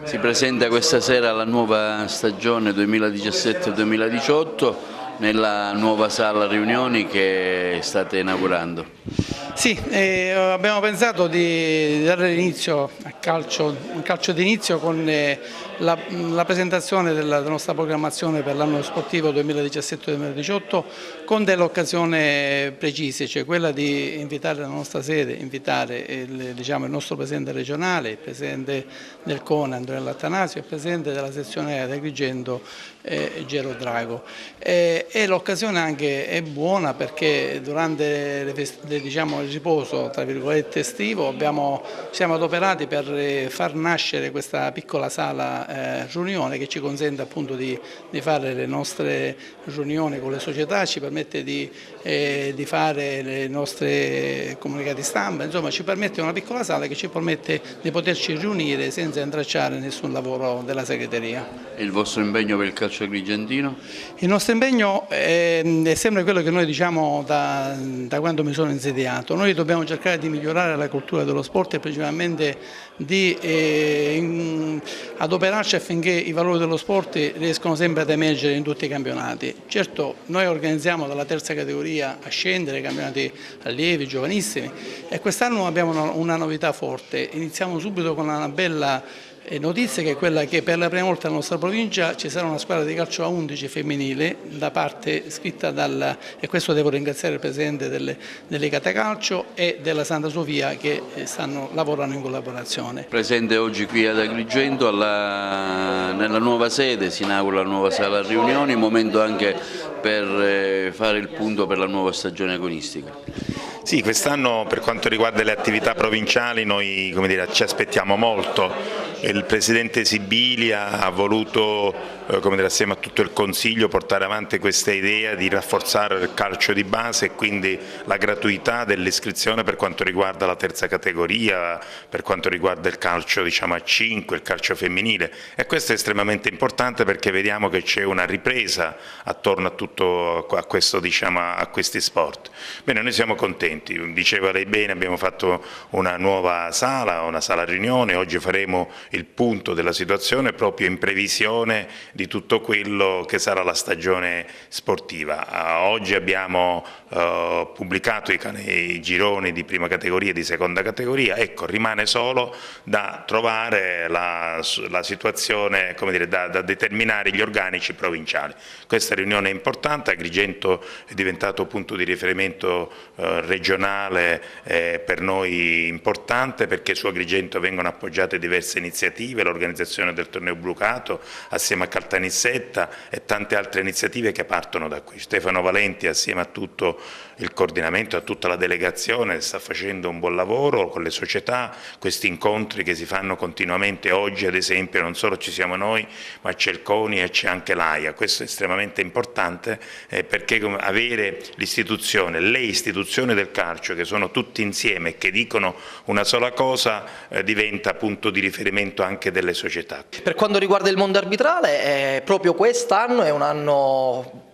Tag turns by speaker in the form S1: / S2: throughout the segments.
S1: Si presenta questa sera la nuova stagione 2017-2018 nella nuova sala riunioni che state inaugurando.
S2: Sì, abbiamo pensato di dare l'inizio un calcio d'inizio con la presentazione della nostra programmazione per l'anno sportivo 2017-2018 con delle occasioni precise, cioè quella di invitare la nostra sede, invitare il nostro presidente regionale, il presidente del CONE Antonello Attanasio e il presidente della sezione di Agrigento Gero Drago. E l'occasione anche è buona perché durante il riposo tra virgolette estivo siamo adoperati per far nascere questa piccola sala riunione che ci consente appunto di fare le nostre riunioni con le società, ci permette di fare le nostre comunicati stampa, insomma ci permette una piccola sala che ci permette di poterci riunire senza intralciare nessun lavoro della segreteria.
S1: E il vostro impegno per il calcio agrigentino?
S2: Il nostro impegno è sempre quello che noi diciamo da quando mi sono insediato. Noi dobbiamo cercare di migliorare la cultura dello sport e principalmente di adoperarci affinché i valori dello sport riescano sempre ad emergere in tutti i campionati. Certo, noi organizziamo dalla terza categoria a scendere campionati allievi, giovanissimi e quest'anno abbiamo una novità forte. Iniziamo subito con una bella notizia che è quella che per la prima volta nella nostra provincia ci sarà una squadra di calcio a 11 femminile da parte scritta e questo devo ringraziare il presidente delle Catacalcio e della Santa Sofia che lavorano in collaborazione.
S1: Presente oggi qui ad Agrigento nella nuova sede, si inaugura la nuova sala riunioni, momento anche per fare il punto per la nuova stagione agonistica.
S3: Sì, quest'anno per quanto riguarda le attività provinciali noi ci aspettiamo molto. Il Presidente Sibilia ha voluto, assieme a tutto il Consiglio, portare avanti questa idea di rafforzare il calcio di base e quindi la gratuità dell'iscrizione per quanto riguarda la terza categoria, per quanto riguarda il calcio a 5, il calcio femminile. E questo è estremamente importante perché vediamo che c'è una ripresa attorno a questi sport. Bene, noi siamo contenti. Diceva lei bene, abbiamo fatto una nuova sala, una sala riunione, oggi faremo il punto della situazione proprio in previsione di tutto quello che sarà la stagione sportiva. Oggi abbiamo pubblicato i gironi di prima categoria e di seconda categoria, ecco, rimane solo da trovare la situazione, da determinare gli organici provinciali. Questa riunione è importante, Agrigento è diventato punto di riferimento regionale per noi importante perché su Agrigento vengono appoggiate diverse iniziative, l'organizzazione del torneo Blucato assieme a Caltanissetta e tante altre iniziative che partono da qui. Stefano Valenti assieme a tutto il coordinamento, a tutta la delegazione sta facendo un buon lavoro con le società, questi incontri che si fanno continuamente. Oggi ad esempio non solo ci siamo noi ma c'è il CONI e c'è anche l'AIA, questo è estremamente importante perché avere l'istituzione, le istituzioni del calcio che sono tutti insieme e che dicono una sola cosa diventa punto di riferimento anche delle società.
S4: Per quanto riguarda il mondo arbitrale, proprio quest'anno è un anno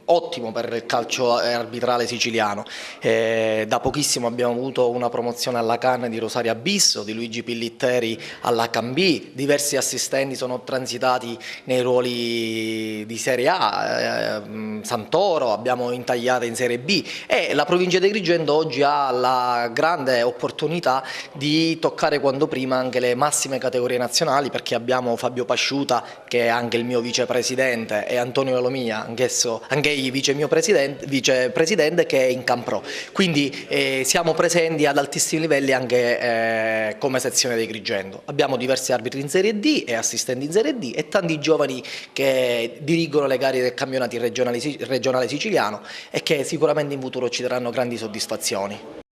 S4: ottimo per il calcio arbitrale siciliano. Da pochissimo abbiamo avuto una promozione alla CAN di Rosaria Abisso, di Luigi Pillitteri alla CAN-B, diversi assistenti sono transitati nei ruoli di Serie A, Santoro abbiamo intagliato in Serie B e la provincia di Agrigento oggi ha la grande opportunità di toccare quanto prima anche le massime categorie nazionali perché abbiamo Fabio Pasciuta che è anche il mio vicepresidente e Antonio Lomia, anche vicepresidente che è in Campro, quindi siamo presenti ad altissimi livelli anche come sezione di Agrigento. Abbiamo diversi arbitri in Serie D e assistenti in Serie D e tanti giovani che dirigono le gare del campionato regionale siciliano e che sicuramente in futuro ci daranno grandi soddisfazioni.